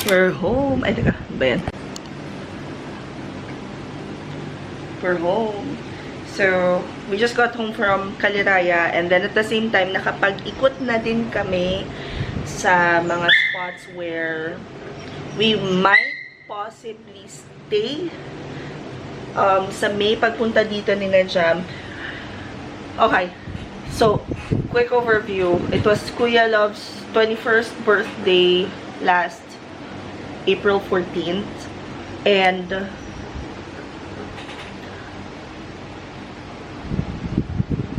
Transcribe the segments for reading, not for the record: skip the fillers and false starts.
We're home. Ay, teka. Ba yan? We're home. So, we just got home from Caliraya. And then at the same time, nakapag-ikot na din kami sa mga spots where we might possibly stay. Sa May, pagpunta dito ni Najam. Okay. So, quick overview. It was Kuya Love's 21st birthday last April 14th. And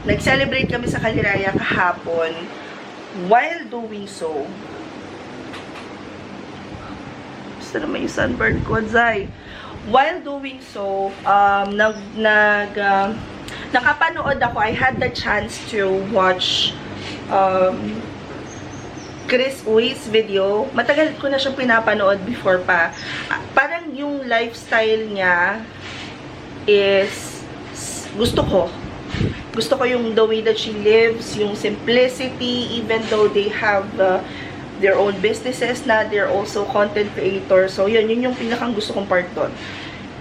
nag-celebrate kami sa Caliraya kahapon. While doing so, basta naman yung sunburn ko, Zay. While doing so, nakapanood ako. I had the chance to watch Chris Uys video. Matagal ko na siyang pinapanood before pa. Parang yung lifestyle niya is gusto ko. Gusto ko yung the way that she lives, yung simplicity, even though they have their own businesses na, they're also content creators. So, yun yung pinakang gusto kong part doon.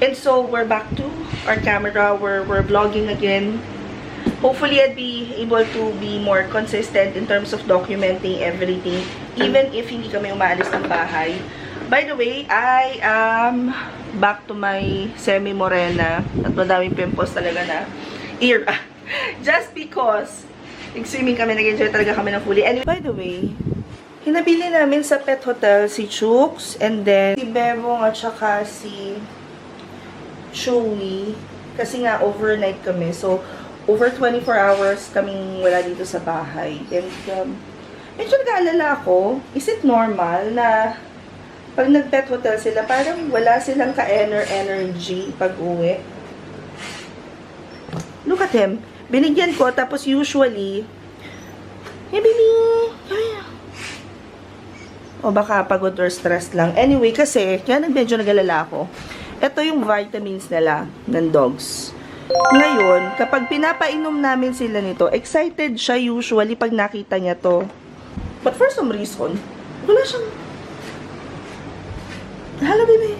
And so, we're back to our camera. We're vlogging again. Hopefully, I'd be able to be more consistent in terms of documenting everything, even if hindi kami umaalis ng bahay. By the way, I am back to my semi-morena at madaming pimples talaga na era. Just because nag-swimming kami, nag-enjoy talaga kami ng fully. And by the way, hinabili namin sa pet hotel si Chooks, and then si Bebong at saka si Chewy. Kasi nga, overnight kami. So, over 24 hours kaming wala dito sa bahay. And, medyo nag-aalala ako, is it normal na pag nag-pet hotel sila, parang wala silang ka-energy pag-uwi? Look at him. Binigyan ko, tapos usually, hey, baby! O baka pagod or stressed lang. Anyway, kasi, kaya medyo nag-alala ako. Ito yung vitamins nila ng dogs. Ngayon, kapag pinapainom namin sila nito, excited siya usually pag nakita niya to. But for some reason, wala siyang... Hello, baby.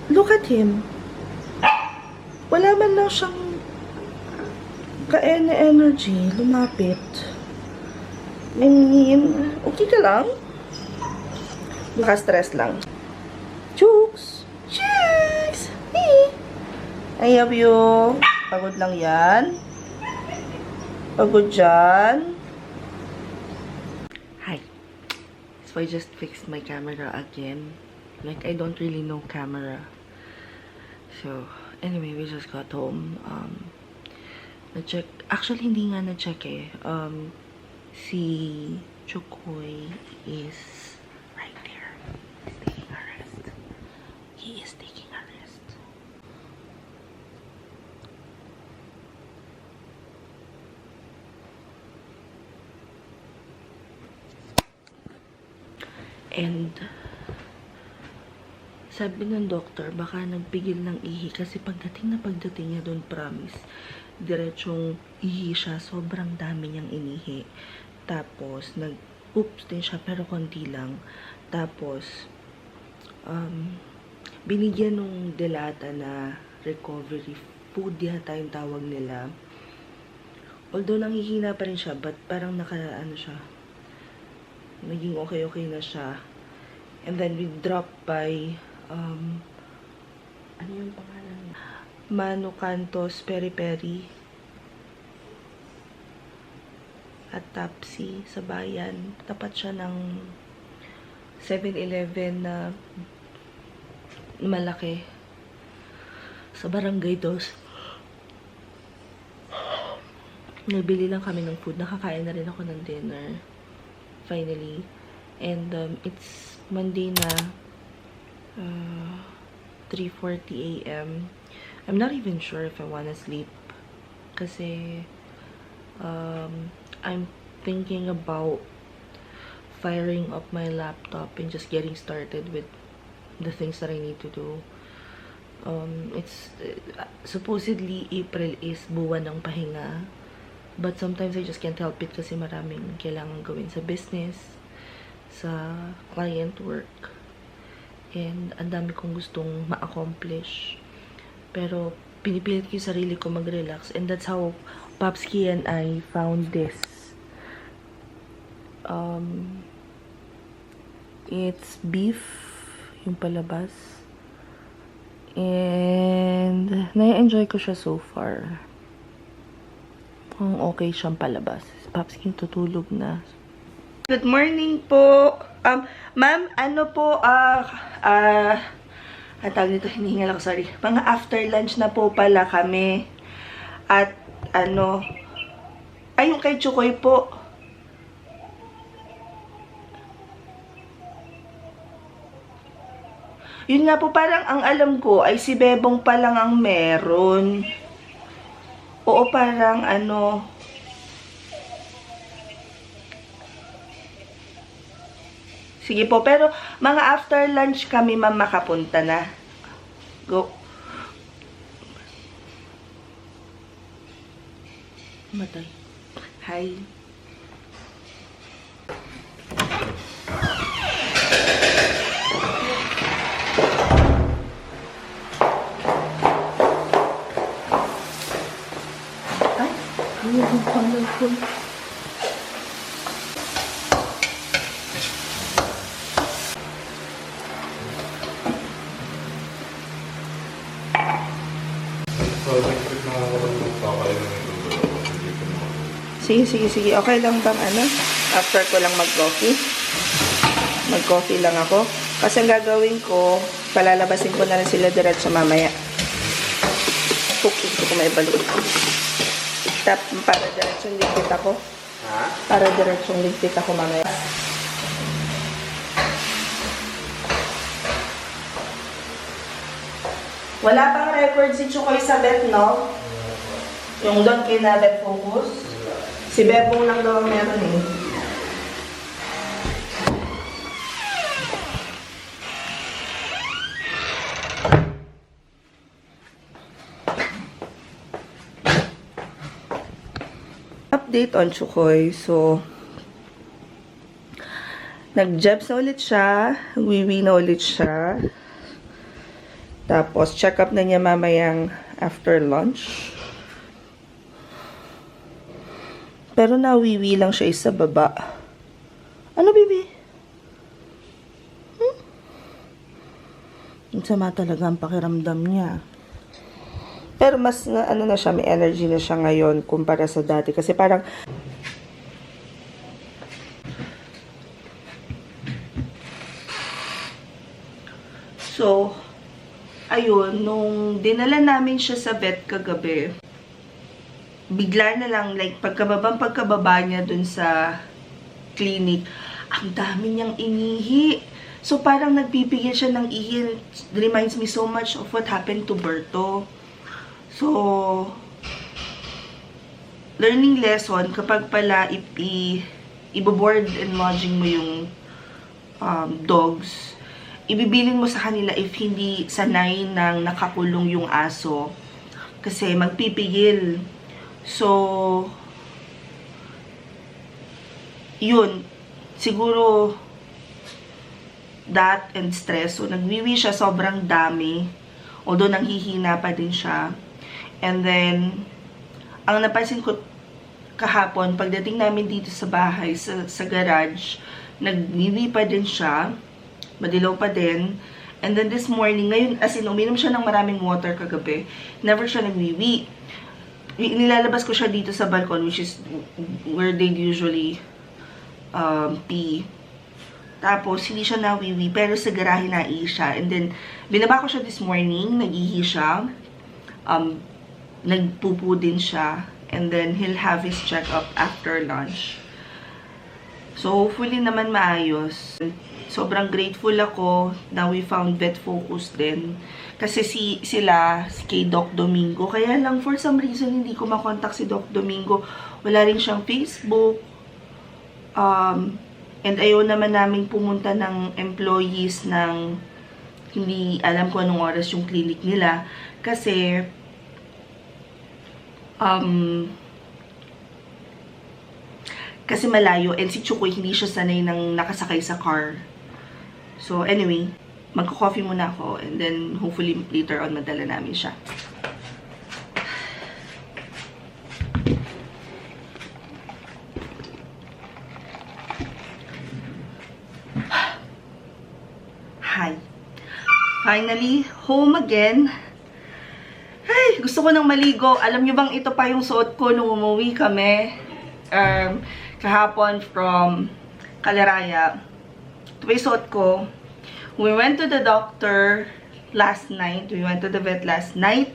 Look at him. Wala man lang siyang ka-energy, lumapit. I mean, okay ka lang? Baka stress lang. Chooks! Chooks! Hey! I love you. Pagod lang yan. Pagod dyan. Hi. So I just fixed my camera again. Like, I don't really know camera. So, anyway, we just got home. Na-check. Actually, hindi nga na-check eh. Si Chukoy is right there. He's taking a rest. He is taking a rest. And sabi ng doktor, baka nagpigil ng ihi kasi pagdating niya doon, promise, diretsong ihi siya. Sobrang dami niyang inihi. Tapos, oops din siya, pero konti lang. Tapos, binigyan nung delata na recovery food yata yung tawag nila. Although, nanghihina pa rin siya, but parang siya, naging okay na siya. And then, we dropped by, ano yung pangalan niya? Mano Cantos Peri-Peri at Tapsi sa bayan. Tapat siya ng 7-Eleven na malaki sa Barangay Dos. Nabili lang kami ng food. Nakakain na rin ako ng dinner. Finally. And it's Monday na 3:40 a.m. I'm not even sure if I wanna sleep. Kasi I'm thinking about firing up my laptop and just getting started with the things that I need to do. It's supposedly April is buwan ng pahinga, but sometimes I just can't help it kasi maraming kailangan gawin sa business. sa client work. And ang dami kong gustong ma-accomplish. Pero pinipilit ko yung sarili ko mag-relax. And that's how Popsky and I found this. It's beef, yung palabas. And na-enjoy ko siya so far. Ang okay siyang palabas. Popsky tutulog na. Good morning po. Ma'am, ano po, ang tawag nito, hinihingal ako, sorry. Mga after lunch na po pala kami. At, ay, yung kay Chukoy po. Yun nga po, parang ang alam ko ay si Bebong pa lang ang meron. Oo, parang sige po, pero mga after lunch kami, ma'am, makapunta na. Go. Matay. Hi. Ay, yung colorful. Sige. Okay lang bang after ko lang mag-coffee? Mag-coffee lang ako. Kasi ang gagawin ko, palalabasin ko na rin sila diretso mamaya. Gusto ko may balot. Para diretsong ligpit ako. Para diretsong ligpit ako mamaya. Wala pang record si Chukoy sa vet, no? Yung doon kina vet focus. Si Bebong lang daw ang meron eh. Update on Chukoy. So, nag-jebs na ulit siya. Wiwi na ulit siya. Tapos, check up na niya mamayang after lunch. Pero nawiwi lang siya sa baba. Ano, baby? Ang sama talaga ang pakiramdam niya. Pero mas na siya, may energy na siya ngayon kumpara sa dati. Kasi parang so, ayun, nung dinala namin siya sa vet kagabi, bigla na lang, like, pagkababa niya dun sa clinic, ang dami niyang inihi. So, parang nagpipigil siya ng ihi. It reminds me so much of what happened to Berto. So, learning lesson, kapag pala i-board and lodging mo yung dogs, ibibilin mo sa kanila if hindi sanay ng nakakulong yung aso. Kasi magpipigil. So, yun, siguro, that and stress. So, nagwiwi siya sobrang dami. Although, nanghihina pa din siya. And then, ang napansin ko kahapon, pagdating namin dito sa bahay, sa garage, nagwiwi pa din siya. Madilaw pa din. And then, this morning, ngayon, as in, uminom siya ng maraming water kagabi. Never siya nagwiwi. Nilalabas ko siya dito sa balcon, which is where they usually pee. Tapos, hindi siya nawiwi, pero sa garahe naihi siya. And then, binaba ko siya this morning, nag-ihi siya. Nagpupo din siya. And then, he'll have his check-up after lunch. So, hopefully naman maayos. Sobrang grateful ako na we found vet focus din. Kasi sila, kay Doc Domingo. Kaya lang, for some reason, hindi ko makontak si Doc Domingo. Wala rin siyang Facebook. And ayaw naman namin pumunta ng employees ng hindi alam ko anong oras yung clinic nila. Kasi, Kasi malayo. And si Chukoy, hindi siya sanay nang nakasakay sa car. So, anyway, magko-coffee muna ako. And then, hopefully, later on, madala namin siya. Hi. Finally, home again. Ay, gusto ko nang maligo. Alam nyo bang ito pa yung suot ko nung umuwi kami kahapon from Kaleraya. Ito pa yung suot ko. We went to the doctor last night. We went to the vet last night.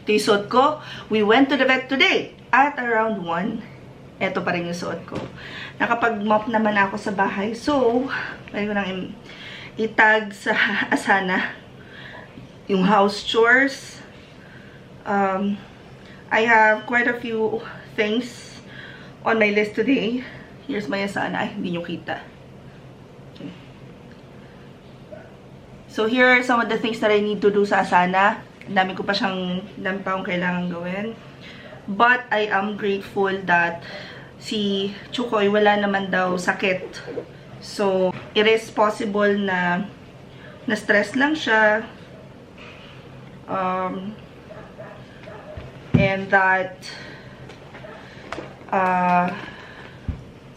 Ito yung suot ko. We went to the vet today at around 1. Ito pa rin yung suot ko. Nakapag-mop naman ako sa bahay. So, pwede ko nang itag sa Asana yung house chores. I have quite a few things on my list today. Here's my Asana. Ay, hindi nyo kita. Okay. So, here are some of the things that I need to do sa Asana. Dami pa akong kailangan gawin. But, I am grateful that si Chukoy wala naman daw sakit. So, it is possible na na-stress lang siya. And that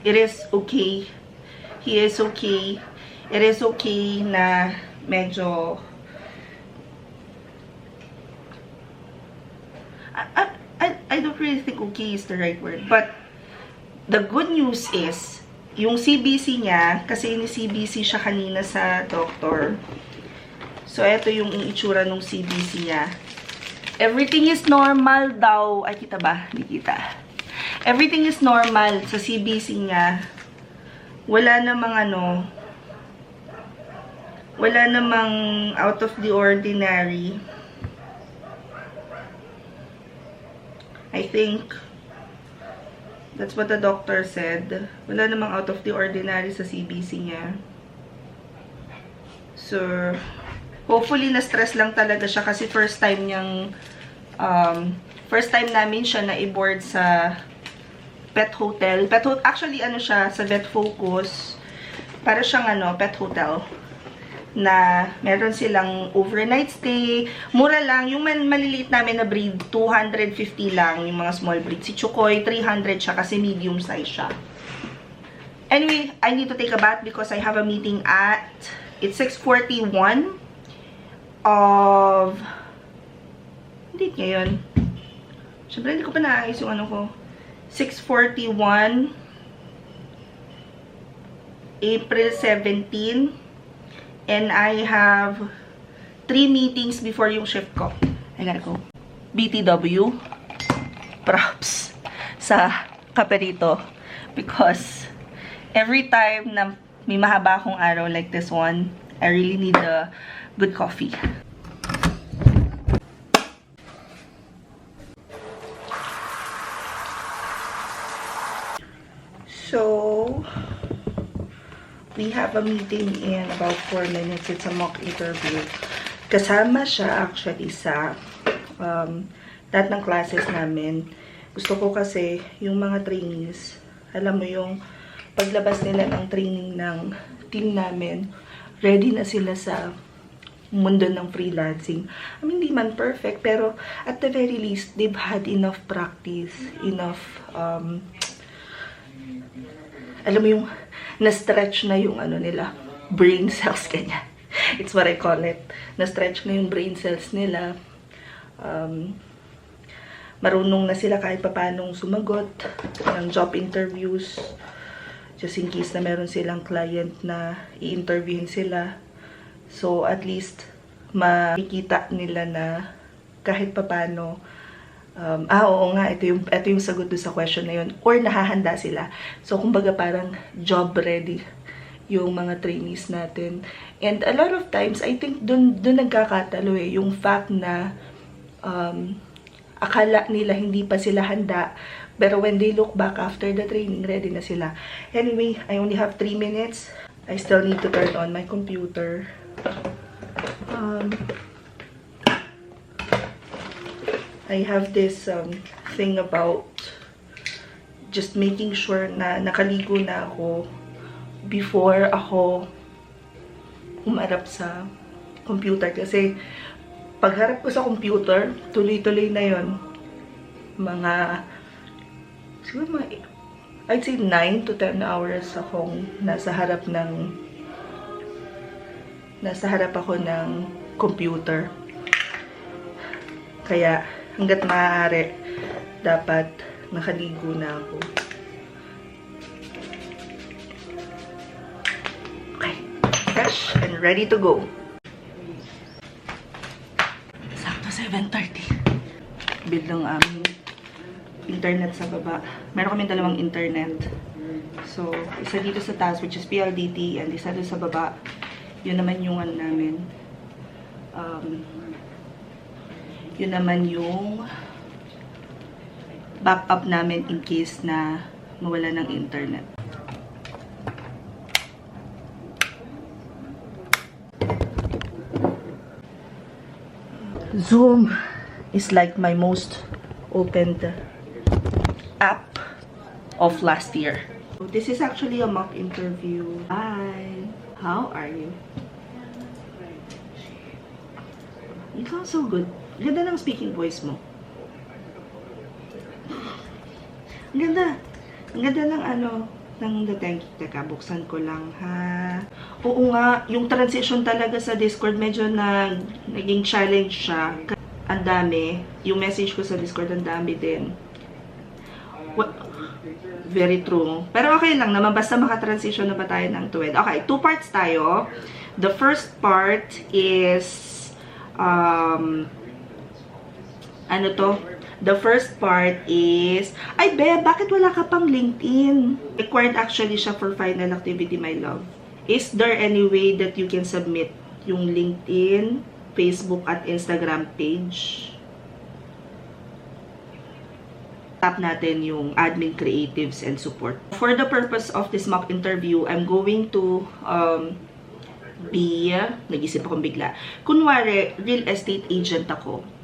it is okay. He is okay. It is okay na medyo I don't really think okay is the right word. But the good news is yung CBC niya, kasi ni-CBC siya kanina sa doctor. So, ito yung itsura ng CBC niya. Everything is normal daw. Ay, kita ba? Hindi kita. Everything is normal sa CBC niya. Wala namang out of the ordinary. I think that's what the doctor said. Wala namang out of the ordinary sa CBC niya. So, hopefully na-stress lang talaga siya kasi first time namin siya na-board sa pet hotel. Actually, ano siya, sa Vet Focus. Para siyang pet hotel. Na meron silang overnight stay. Mura lang. Yung maliliit namin na breed, 250 lang. Yung mga small breed. Si Chukoy, 300 siya kasi medium size siya. Anyway, I need to take a bath because I have a meeting at, it's 6:41 of, hindi ngayon. Siyempre, hindi ko pa naayos yung ko. 6:41 April 17. And I have 3 meetings before yung shift ko. I gotta go. BTW. Props sa kaperito. Because every time na may mahaba akong araw like this one, I really need a good coffee. So, we have a meeting in about 4 minutes. It's a mock interview. Kasama siya actually sa lahat ng classes namin. Gusto ko kasi yung mga trainees, alam mo yung paglabas nila ng training ng team namin, ready na sila sa mundo ng freelancing. I mean, hindi man perfect, pero at the very least, they've had enough practice, enough, alam mo yung na-stretch na yung nila, brain cells, kanya. It's what I call it. Na-stretch na yung brain cells nila. Marunong na sila kahit papanong sumagot ng job interviews. Just in case na meron silang client na i-interviewin sila. So, at least, makikita nila na kahit papano, oo nga, ito yung sagot doon sa question na yun. Or nahahanda sila. So, kumbaga parang job ready yung mga trainees natin. And a lot of times, I think doon nagkakatalo yung fact na akala nila hindi pa sila handa. Pero when they look back after the training, ready na sila. Anyway, I only have 3 minutes. I still need to turn on my computer. I have this thing about just making sure na nakaligo na ako before ako umarap sa computer. Kasi pagharap ko sa computer, tuloy-tuloy na yon. Siguro I'd say 9 to 10 hours akong nasa harap ako ng computer. Kaya hangga't maaari, dapat nakaligo na ako. Okay, fresh and ready to go. Sakto 7:30. Build ng aming internet sa baba. Meron kami dalawang internet. So, isa dito sa taas, which is PLDT, and isa dito sa baba. Yun naman yung ano namin. Yun naman yung backup namin in case na mawala ng internet. Zoom is like my most opened app of last year. This is actually a mock interview. Hi, how are you? You sound so good. Ganda ng speaking voice mo. Ang ganda. Ang ganda ng ng dating. Teka, buksan ko lang, ha. Oo nga, yung transition talaga sa Discord, medyo naging challenge siya. Ang dami. Yung message ko sa Discord, ang dami din. Very true. Pero okay lang naman, basta makatransition na ba tayo ng tuwid. Okay, 2 parts tayo. The first part is, The first part is, ay be, bakit wala ka pang LinkedIn? Required actually siya for final activity, my love. Is there any way that you can submit yung LinkedIn, Facebook, at Instagram page? Tap natin yung admin, creatives, and support. For the purpose of this mock interview, I'm going to nag-isip akong bigla. Kunwari, real estate agent ako.